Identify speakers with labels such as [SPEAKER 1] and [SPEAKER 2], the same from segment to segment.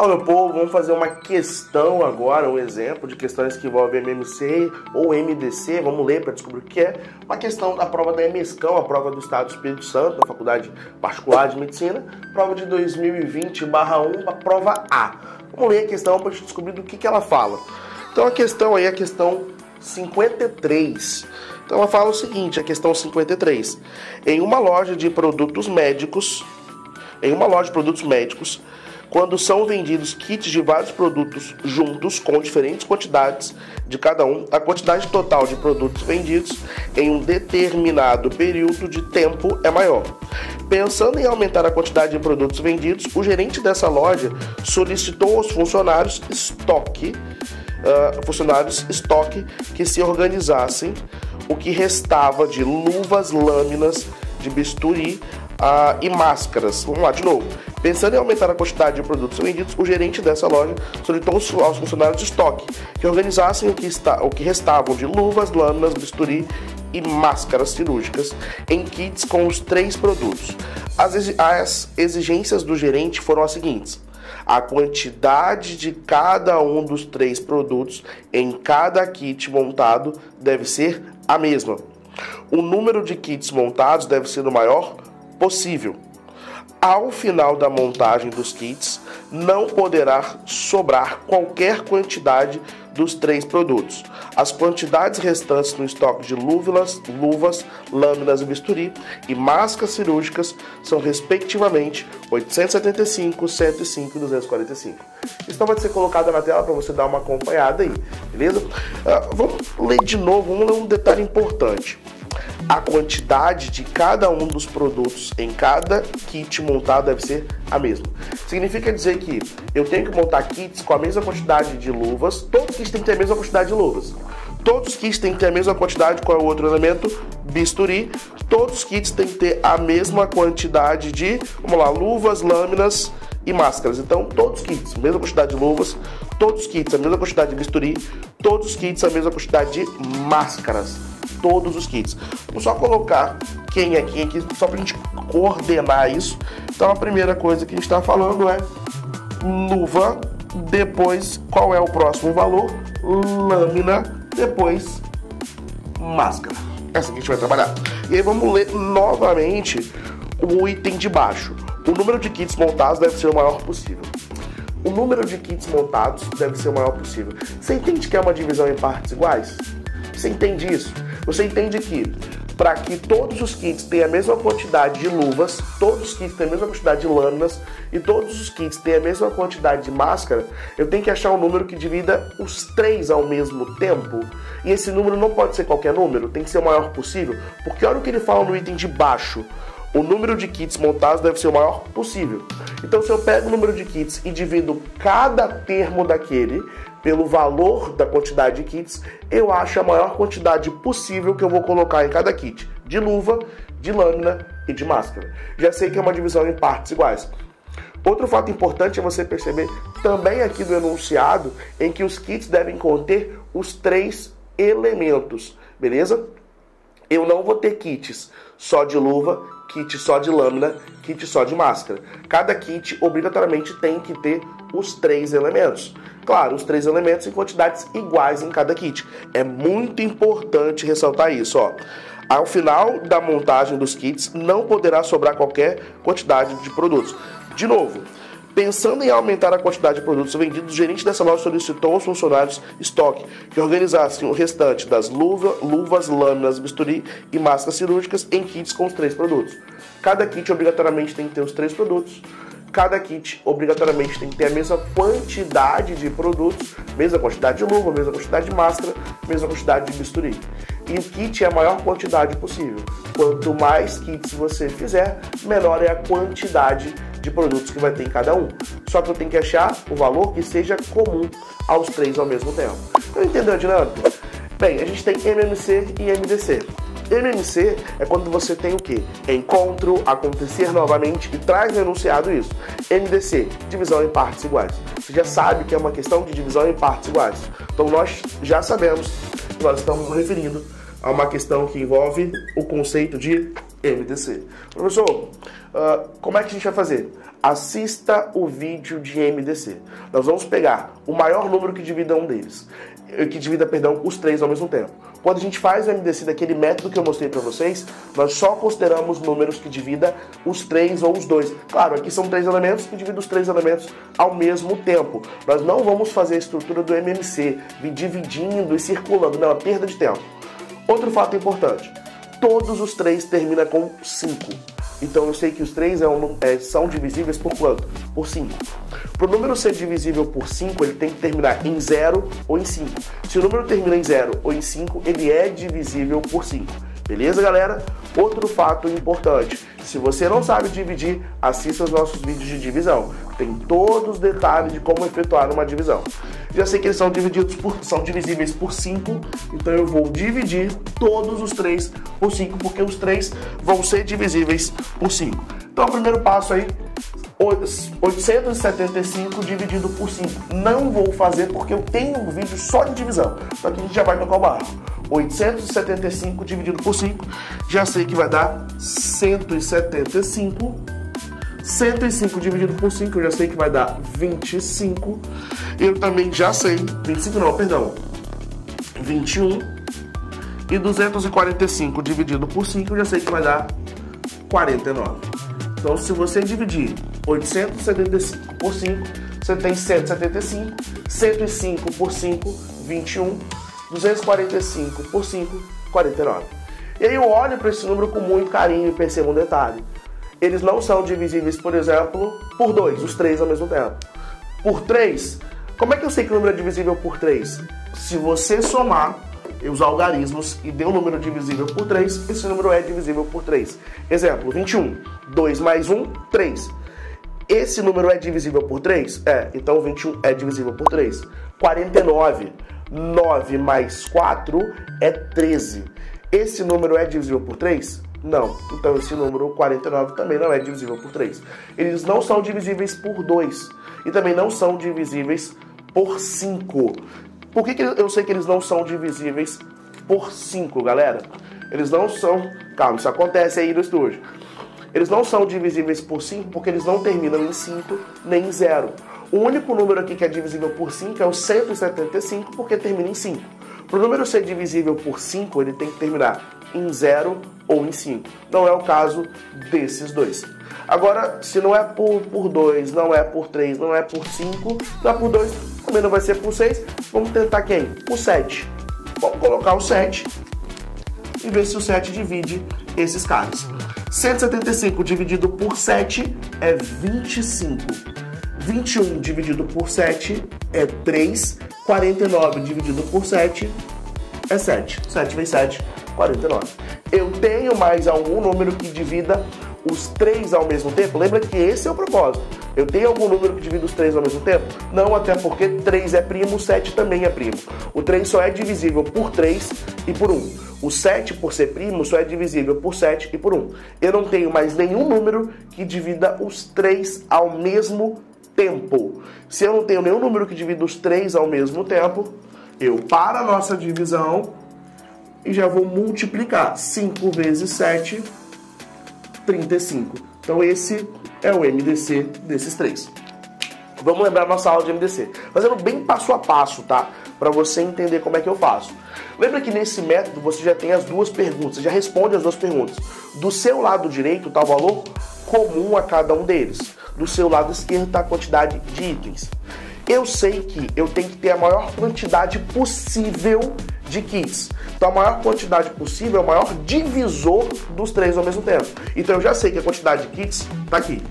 [SPEAKER 1] Fala, meu povo, vamos fazer uma questão agora, um exemplo de questões que envolvem MMC ou MDC, vamos ler para descobrir o que é. Uma questão da prova da EMESCAM, a prova do Estado do Espírito Santo, da Faculdade Particular de Medicina, prova de 2020/1, a prova A. Vamos ler a questão para a gente descobrir do que ela fala. Então a questão aí é a questão 53. Então ela fala o seguinte, a questão 53. Em uma loja de produtos médicos, quando são vendidos kits de vários produtos juntos, com diferentes quantidades de cada um, a quantidade total de produtos vendidos em um determinado período de tempo é maior. Pensando em aumentar a quantidade de produtos vendidos, o gerente dessa loja solicitou aos funcionários estoque que se organizassem o que restava de luvas, lâminas de bisturi e máscaras. Vamos lá de novo. Pensando em aumentar a quantidade de produtos vendidos, o gerente dessa loja solicitou aos funcionários de estoque que organizassem o que restavam de luvas, lâminas, bisturi e máscaras cirúrgicas em kits com os 3 produtos. As exigências do gerente foram as seguintes: a quantidade de cada um dos 3 produtos em cada kit montado deve ser a mesma. O número de kits montados deve ser o maior possível. Ao final da montagem dos kits, não poderá sobrar qualquer quantidade dos 3 produtos. As quantidades restantes no estoque de luvas, lâminas e bisturi e máscaras cirúrgicas são respectivamente 875, 105 e 245. Isso vai ser colocado na tela para você dar uma acompanhada aí, beleza? Vamos ler de novo, vamos ler um detalhe importante. A quantidade de cada um dos produtos em cada kit montado deve ser a mesma. Significa dizer que eu tenho que montar kits com a mesma quantidade de luvas, todos os kits têm que ter a mesma quantidade de luvas. Todos os kits têm que ter a mesma quantidade, qual é o outro elemento? Bisturi. Todos os kits têm que ter a mesma quantidade de, vamos lá, luvas, lâminas e máscaras. Então, todos os kits, a mesma quantidade de luvas, todos os kits, a mesma quantidade de bisturi, todos os kits, a mesma quantidade de máscaras. Todos os kits. Vamos só colocar quem é quem aqui, só pra gente coordenar isso. Então, a primeira coisa que a gente está falando é luva, depois, qual é o próximo valor? Lâmina, depois máscara. Essa que a gente vai trabalhar. E aí vamos ler novamente o item de baixo. O número de kits montados deve ser o maior possível. O número de kits montados deve ser o maior possível. Você entende que é uma divisão em partes iguais? Você entende isso? Você entende que para que todos os kits tenham a mesma quantidade de luvas, todos os kits tenham a mesma quantidade de lâminas e todos os kits tenham a mesma quantidade de máscara, eu tenho que achar um número que divida os 3 ao mesmo tempo. E esse número não pode ser qualquer número, tem que ser o maior possível, porque olha o que ele fala no item de baixo. O número de kits montados deve ser o maior possível. Então, se eu pego o número de kits e divido cada termo daquele pelo valor da quantidade de kits, eu acho a maior quantidade possível que eu vou colocar em cada kit, de luva, de lâmina e de máscara. Já sei que é uma divisão em partes iguais. Outro fato importante é você perceber também aqui do enunciado em que os kits devem conter os 3 elementos, beleza? Eu não vou ter kits só de luva, kit só de lâmina, kit só de máscara. Cada kit obrigatoriamente tem que ter os 3 elementos. Claro, os 3 elementos em quantidades iguais em cada kit. É muito importante ressaltar isso, ó. Ao final da montagem dos kits, não poderá sobrar qualquer quantidade de produtos. De novo, pensando em aumentar a quantidade de produtos vendidos, o gerente dessa loja solicitou aos funcionários estoque que organizassem o restante das luvas, lâminas, bisturi e máscaras cirúrgicas em kits com os 3 produtos. Cada kit obrigatoriamente tem que ter os 3 produtos. Cada kit obrigatoriamente tem que ter a mesma quantidade de produtos, mesma quantidade de luva, mesma quantidade de máscara, mesma quantidade de bisturi. E o kit é a maior quantidade possível. Quanto mais kits você fizer, menor é a quantidade de produtos que vai ter em cada um. Só que eu tenho que achar o valor que seja comum aos 3 ao mesmo tempo. Então, entendeu a dinâmica? Bem, a gente tem MMC e MDC. MMC é quando você tem o quê? Encontro, acontecer novamente e traz no enunciado isso. MDC, divisão em partes iguais. Você já sabe que é uma questão de divisão em partes iguais. Então nós já sabemos que nós estamos nos referindo a uma questão que envolve o conceito de MDC. Professor, como é que a gente vai fazer? Assista o vídeo de MDC. Nós vamos pegar o maior número que divida um deles, os três ao mesmo tempo. Quando a gente faz o MDC daquele método que eu mostrei para vocês, nós só consideramos números que divida os três ou os dois. Claro, aqui são 3 elementos que dividem os 3 elementos ao mesmo tempo. Nós não vamos fazer a estrutura do MMC, dividindo e circulando, não, é perda de tempo. Outro fato importante, todos os 3 terminam com 5. Então eu sei que os 3 são divisíveis por quanto? Por 5. Para o número ser divisível por 5, ele tem que terminar em 0 ou em 5. Se o número termina em 0 ou em 5, ele é divisível por 5. Beleza, galera? Outro fato importante, se você não sabe dividir, assista os nossos vídeos de divisão. Tem todos os detalhes de como efetuar uma divisão. Já sei que eles são divisíveis por 5, então eu vou dividir todos os 3 por 5, porque os 3 vão ser divisíveis por 5. Então, o primeiro passo aí, 875 dividido por 5. Não vou fazer porque eu tenho um vídeo só de divisão. Então aqui a gente já vai tocar o barro. 875 dividido por 5, já sei que vai dar 175. 105 dividido por 5, eu já sei que vai dar 25. Eu também já sei, 25 não, perdão, 21. E 245 dividido por 5, eu já sei que vai dar 49. Então, se você dividir 875 por 5, você tem 175. 105 por 5, 21. 245 por 5, 49. E aí eu olho para esse número com muito carinho e percebo um detalhe. Eles não são divisíveis, por exemplo, por 2, os 3 ao mesmo tempo. Por 3, como é que eu sei que o número é divisível por 3? Se você somar os algarismos e der um número divisível por 3, esse número é divisível por 3. Exemplo, 21. 2 mais 1, 3. Esse número é divisível por 3? É, então 21 é divisível por 3. 49. 9 mais 4 é 13. Esse número é divisível por 3? Não. Então esse número 49 também não é divisível por 3. Eles não são divisíveis por 2. E também não são divisíveis por 5. Por que eu sei que eles não são divisíveis por 5, galera? Eles não são... Calma, isso acontece aí no estúdio. Eles não são divisíveis por 5 porque eles não terminam em 5 nem em 0. O único número aqui que é divisível por 5 é o 175, porque termina em 5. Para o número ser divisível por 5, ele tem que terminar em 0 ou em 5. Não é o caso desses dois. Agora, se não é por 2, não é por 3, não é por 5, não é por 2, também não vai ser por 6, vamos tentar quem? Por 7. Vamos colocar o 7 e ver se o 7 divide esses caras. 175 dividido por 7 é 25. 21 dividido por 7 é 3. 49 dividido por 7 é 7. 7 vezes 7, 49. Eu tenho mais algum número que divida os 3 ao mesmo tempo? Lembra que esse é o propósito. Eu tenho algum número que divida os 3 ao mesmo tempo? Não, até porque 3 é primo, 7 também é primo. O 3 só é divisível por 3 e por 1. O 7, por ser primo, só é divisível por 7 e por 1. Eu não tenho mais nenhum número que divida os 3 ao mesmo tempo. Se eu não tenho nenhum número que divida os 3 ao mesmo tempo, eu paro a nossa divisão e já vou multiplicar. 5 vezes 7, 35. Então esse é o MDC desses 3. Vamos lembrar nossa aula de MDC. Fazendo bem passo a passo, tá? Para você entender como é que eu faço. Lembra que nesse método você já tem as duas perguntas, já responde as duas perguntas. Do seu lado direito está o valor comum a cada um deles. Do seu lado esquerdo está a quantidade de itens. Eu sei que eu tenho que ter a maior quantidade possível de kits. Então a maior quantidade possível é o maior divisor dos 3 ao mesmo tempo. Então eu já sei que a quantidade de kits está aqui.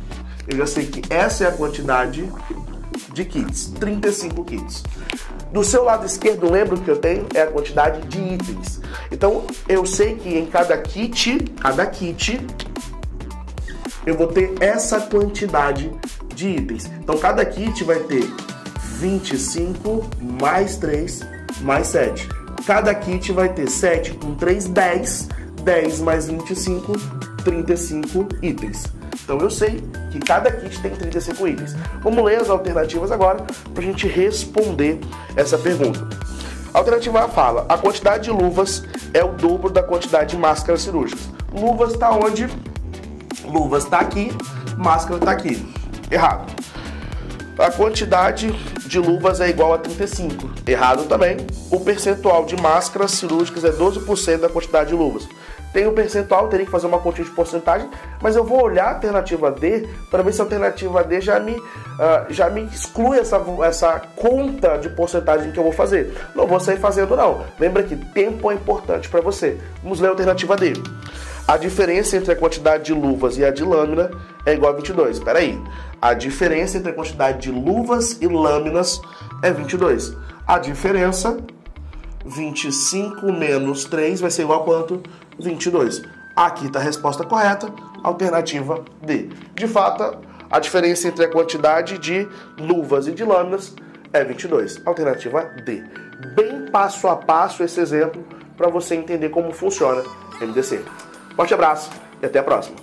[SPEAKER 1] Eu já sei que essa é a quantidade de kits, 35 kits. Do seu lado esquerdo, lembra que eu tenho? É a quantidade de itens. Então eu sei que em cada kit, eu vou ter essa quantidade de itens. Então cada kit vai ter 25 mais 3 mais 7. Cada kit vai ter 7 com 3, 10. 10 mais 25, 35 itens. Então eu sei que cada kit tem 35 itens. Vamos ler as alternativas agora para a gente responder essa pergunta. Alternativa A fala, a quantidade de luvas é o dobro da quantidade de máscaras cirúrgicas. Luvas está onde? Luvas está aqui, máscara está aqui. Errado. A quantidade de luvas é igual a 35. Errado também. O percentual de máscaras cirúrgicas é 12% da quantidade de luvas. Tem um percentual, teria que fazer uma continha de porcentagem, mas eu vou olhar a alternativa D para ver se a alternativa D já me exclui essa conta de porcentagem que eu vou fazer. Não vou sair fazendo não. Lembra que tempo é importante para você. Vamos ler a alternativa D. A diferença entre a quantidade de luvas e a de lâmina é igual a 22. Espera aí. A diferença entre a quantidade de luvas e lâminas é 22. A diferença, 25 menos 3, vai ser igual a quanto? 22. Aqui está a resposta correta, alternativa D. De fato, a diferença entre a quantidade de luvas e de lâminas é 22. Alternativa D. Bem passo a passo esse exemplo para você entender como funciona MDC. Forte abraço e até a próxima.